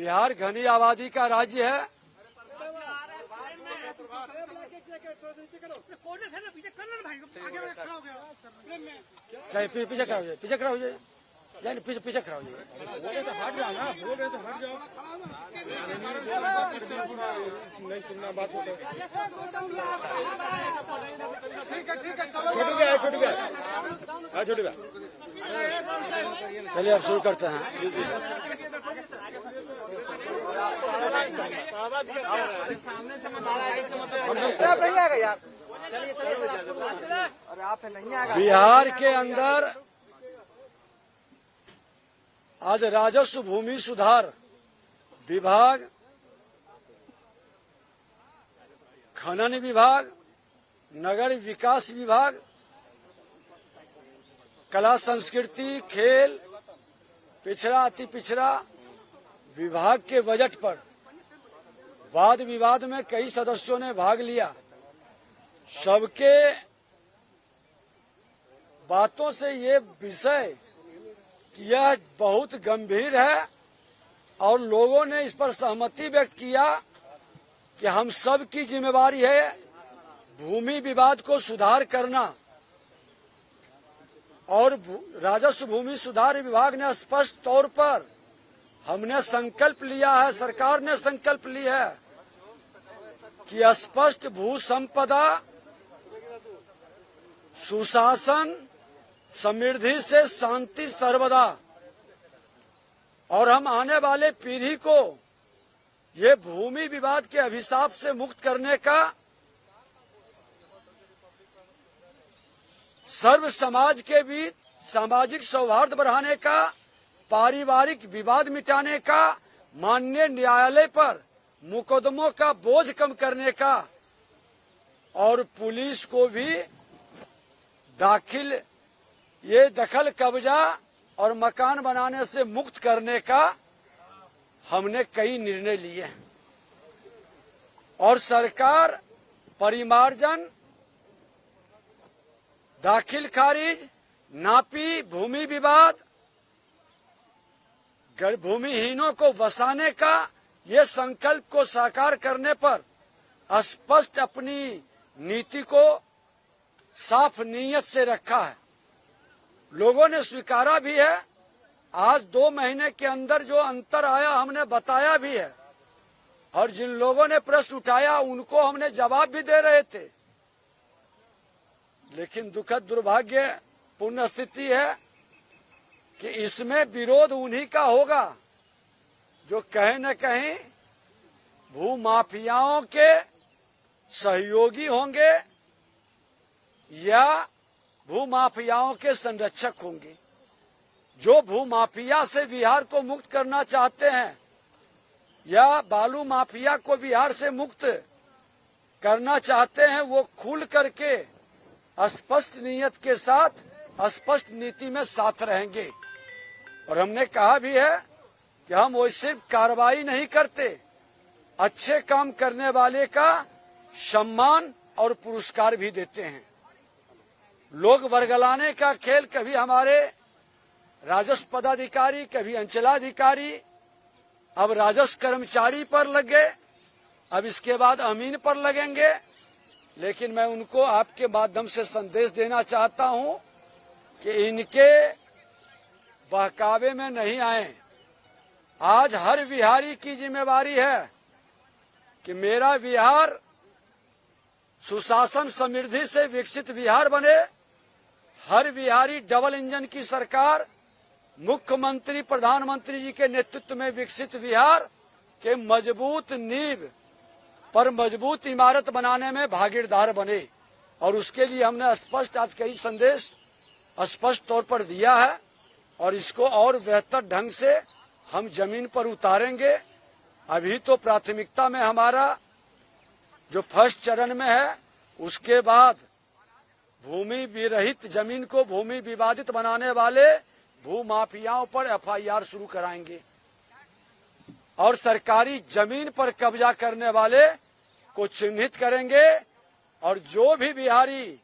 बिहार घनी आबादी का राज्य है। चाहे पीछे खड़ा हो जाए, पीछे खड़ा हो जाए, यानी पीछे खड़ा हो जाए। बोले तो हट जाओ ना, बोले तो हट जाओ। नहीं सुनना बात होता। ठीक है चलो। छोटू गया हाँ छोटू गया। चलिए अब शुरू करते हैं। नहीं आएगा यार। अरे आप नहीं आएगा। बिहार के अंदर आज राजस्व भूमि सुधार विभाग, खनन विभाग, नगर विकास विभाग, कला संस्कृति, खेल, पिछड़ा अति पिछड़ा विभाग के बजट पर वाद विवाद में कई सदस्यों ने भाग लिया। सबके बातों से ये विषय कि यह बहुत गंभीर है और लोगों ने इस पर सहमति व्यक्त किया कि हम सब की जिम्मेवारी है भूमि विवाद को सुधार करना। और राजस्व भूमि सुधार विभाग ने स्पष्ट तौर पर हमने संकल्प लिया है, सरकार ने संकल्प लिया है कि स्पष्ट भू संपदा, सुशासन, समृद्धि से शांति सर्वदा, और हम आने वाले पीढ़ी को ये भूमि विवाद के अभिशाप से मुक्त करने का, सर्व समाज के बीच सामाजिक सौहार्द बढ़ाने का, पारिवारिक विवाद मिटाने का, माननीय न्यायालय पर मुकदमों का बोझ कम करने का और पुलिस को भी ये दखल कब्जा और मकान बनाने से मुक्त करने का हमने कई निर्णय लिए हैं। और सरकार परिमार्जन, दाखिल खारिज, नापी, भूमि विवाद, भूमिहीनों को बसाने का ये संकल्प को साकार करने पर स्पष्ट अपनी नीति को साफ नीयत से रखा है। लोगों ने स्वीकारा भी है। आज 2 महीने के अंदर जो अंतर आया हमने बताया भी है, और जिन लोगों ने प्रश्न उठाया उनको हमने जवाब भी दे रहे थे। लेकिन दुखद दुर्भाग्यपूर्ण स्थिति है कि इसमें विरोध उन्हीं का होगा जो कहीं न कहीं भूमाफियाओं के सहयोगी होंगे या भूमाफियाओं के संरक्षक होंगे। जो भूमाफिया से बिहार को मुक्त करना चाहते हैं या बालू माफिया को बिहार से मुक्त करना चाहते हैं, वो खुल करके स्पष्ट नीयत के साथ स्पष्ट नीति में साथ रहेंगे। और हमने कहा भी है कि हम वो सिर्फ कार्रवाई नहीं करते, अच्छे काम करने वाले का सम्मान और पुरस्कार भी देते हैं। लोग वर्गलाने का खेल कभी हमारे राजस्व पदाधिकारी, कभी अंचलाधिकारी, अब राजस्व कर्मचारी पर लग गए, अब इसके बाद अमीन पर लगेंगे। लेकिन मैं उनको आपके माध्यम से संदेश देना चाहता हूं कि इनके बहकावे में नहीं आए। आज हर बिहारी की जिम्मेवारी है कि मेरा बिहार सुशासन समृद्धि से विकसित बिहार बने। हर बिहारी डबल इंजन की सरकार, मुख्यमंत्री प्रधानमंत्री जी के नेतृत्व में विकसित बिहार के मजबूत नींव पर मजबूत इमारत बनाने में भागीदार बने। और उसके लिए हमने स्पष्ट आज कई संदेश स्पष्ट तौर पर दिया है और इसको और बेहतर ढंग से हम जमीन पर उतारेंगे। अभी तो प्राथमिकता में हमारा जो फर्स्ट चरण में है, उसके बाद भूमि विरहित जमीन को भूमि विवादित बनाने वाले भूमाफियाओं पर एफआईआर शुरू कराएंगे और सरकारी जमीन पर कब्जा करने वाले को चिन्हित करेंगे। और जो भी बिहारी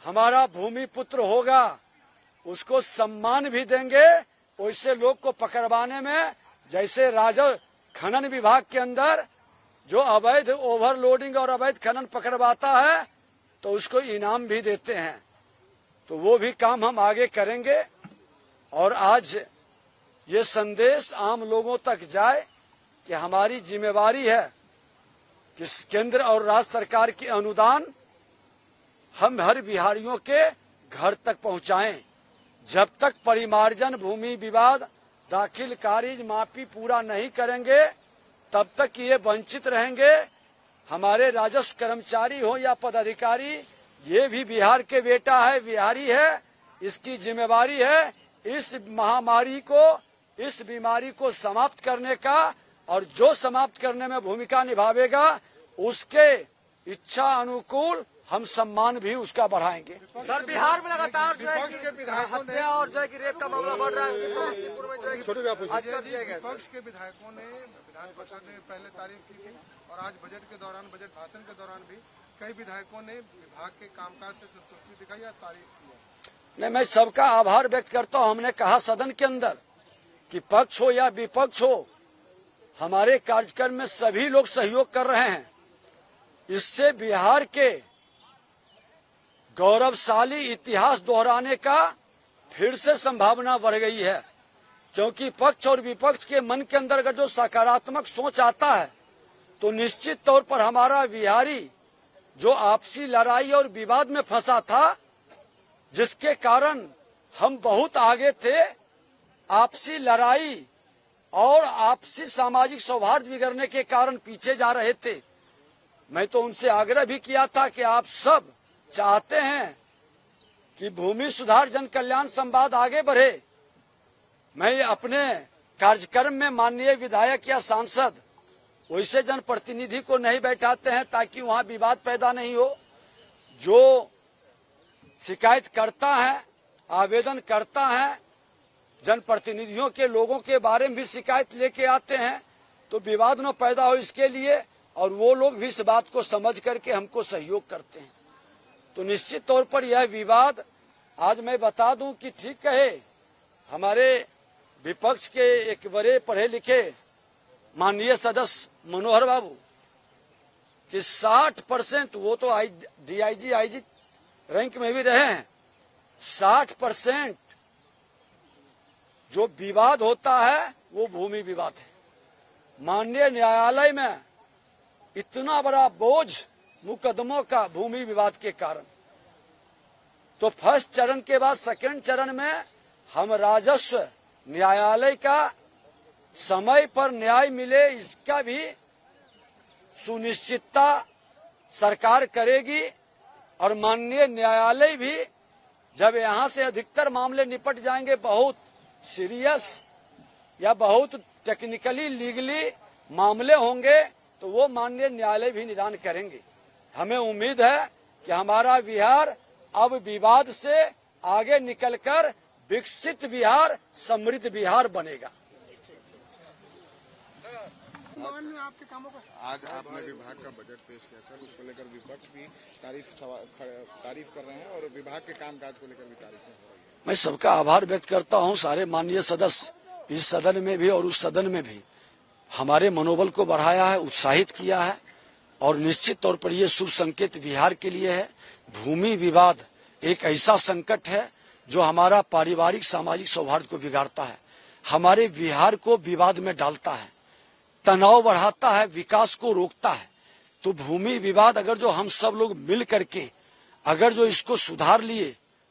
हमारा भूमि पुत्र होगा उसको सम्मान भी देंगे। वैसे लोग को पकड़वाने में जैसे राजस्व खनन विभाग के अंदर जो अवैध ओवरलोडिंग और अवैध खनन पकड़वाता है तो उसको इनाम भी देते हैं। तो वो भी काम हम आगे करेंगे और आज ये संदेश आम लोगों तक जाए कि हमारी जिम्मेवारी है कि केंद्र और राज्य सरकार की अनुदान हम हर बिहारियों के घर तक पहुंचाएं। जब तक परिमार्जन भूमि विवाद दाखिल खारिज माफी पूरा नहीं करेंगे तब तक ये वंचित रहेंगे। हमारे राजस्व कर्मचारी हो या पदाधिकारी, ये भी बिहार के बेटा है, बिहारी है। इसकी जिम्मेवारी है इस महामारी को, इस बीमारी को समाप्त करने का, और जो समाप्त करने में भूमिका निभावेगा उसके इच्छा अनुकूल हम सम्मान भी उसका बढ़ाएंगे। सर, बिहार में लगातार जो है कि हत्या और जो है कि रेप का मामला बढ़ रहा है। समस्तीपुर में जो है कि आज कर दिया गया। विपक्ष के विधायकों ने विधान परिषद में पहले तारीफ की थी और आज बजट के दौरान, बजट भाषण के दौरान भी कई विधायकों ने विभाग के कामकाज से संतुष्टि दिखाई या तारीफ की। नहीं, मैं सबका आभार व्यक्त करता हूं। हमने कहा सदन के अंदर कि पक्ष हो या विपक्ष हो, हमारे कार्यक्रम में सभी लोग सहयोग कर रहे हैं। इससे बिहार के गौरवशाली इतिहास दोहराने का फिर से संभावना बढ़ गई है, क्योंकि पक्ष और विपक्ष के मन के अंदर अगर जो सकारात्मक सोच आता है तो निश्चित तौर पर हमारा बिहारी जो आपसी लड़ाई और विवाद में फंसा था, जिसके कारण हम बहुत आगे थे, आपसी लड़ाई और आपसी सामाजिक सौहार्द बिगड़ने के कारण पीछे जा रहे थे। मैं तो उनसे आग्रह भी किया था कि आप सब चाहते हैं कि भूमि सुधार जन कल्याण संवाद आगे बढ़े। मैं अपने कार्यक्रम में माननीय विधायक या सांसद वैसे जनप्रतिनिधि को नहीं बैठाते हैं ताकि वहां विवाद पैदा नहीं हो। जो शिकायत करता है, आवेदन करता है, जनप्रतिनिधियों के लोगों के बारे में भी शिकायत लेके आते हैं, तो विवाद न पैदा हो इसके लिए, और वो लोग भी इस बात को समझ करके हमको सहयोग करते हैं। तो निश्चित तौर पर यह विवाद, आज मैं बता दूं कि ठीक कहे हमारे विपक्ष के एक बड़े पढ़े लिखे माननीय सदस्य मनोहर बाबू कि 60%, वो तो डीआईजी आईजी रैंक में भी रहे हैं, 60% जो विवाद होता है वो भूमि विवाद है। माननीय न्यायालय में इतना बड़ा बोझ मुकदमों का भूमि विवाद के कारण, तो फर्स्ट चरण के बाद सेकंड चरण में हम राजस्व न्यायालय का समय पर न्याय मिले इसका भी सुनिश्चितता सरकार करेगी। और माननीय न्यायालय भी जब यहां से अधिकतर मामले निपट जाएंगे, बहुत सीरियस या बहुत टेक्निकली लीगली मामले होंगे, तो वो माननीय न्यायालय भी निदान करेंगे। हमें उम्मीद है कि हमारा बिहार अब विवाद से आगे निकलकर विकसित बिहार, समृद्ध बिहार बनेगा। आपके कामों का आज आपने विभाग का बजट पेश किया सर, उसको लेकर विपक्ष भी तारीफ कर रहे हैं और विभाग के कामकाज को लेकर भी तारीफ हो रही है। मैं सबका आभार व्यक्त करता हूं। सारे माननीय सदस्य इस सदन में भी और उस सदन में भी हमारे मनोबल को बढ़ाया है, उत्साहित किया है, और निश्चित तौर पर यह शुभ संकेत बिहार के लिए है। भूमि विवाद एक ऐसा संकट है जो हमारा पारिवारिक सामाजिक सौहार्द को बिगाड़ता है, हमारे बिहार को विवाद में डालता है, तनाव बढ़ाता है, विकास को रोकता है। तो भूमि विवाद अगर जो हम सब लोग मिल करके अगर जो इसको सुधार लिए,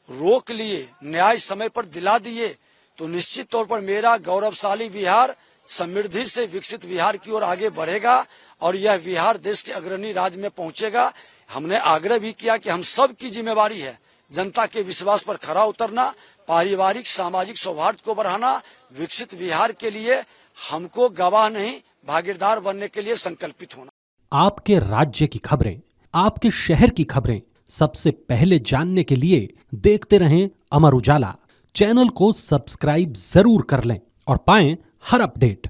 रोक लिए, न्याय समय पर दिला दिए, तो निश्चित तौर पर मेरा गौरवशाली बिहार समृद्धि से विकसित बिहार की ओर आगे बढ़ेगा और यह बिहार देश के अग्रणी राज्य में पहुंचेगा। हमने आग्रह भी किया कि हम सब की जिम्मेवारी है जनता के विश्वास पर खरा उतरना, पारिवारिक सामाजिक सौहार्द को बढ़ाना, विकसित बिहार के लिए हमको गवाह नहीं भागीदार बनने के लिए संकल्पित होना। आपके राज्य की खबरें, आपके शहर की खबरें सबसे पहले जानने के लिए देखते रहें अमर उजाला। चैनल को सब्सक्राइब जरूर कर लें और पाएं हर अपडेट।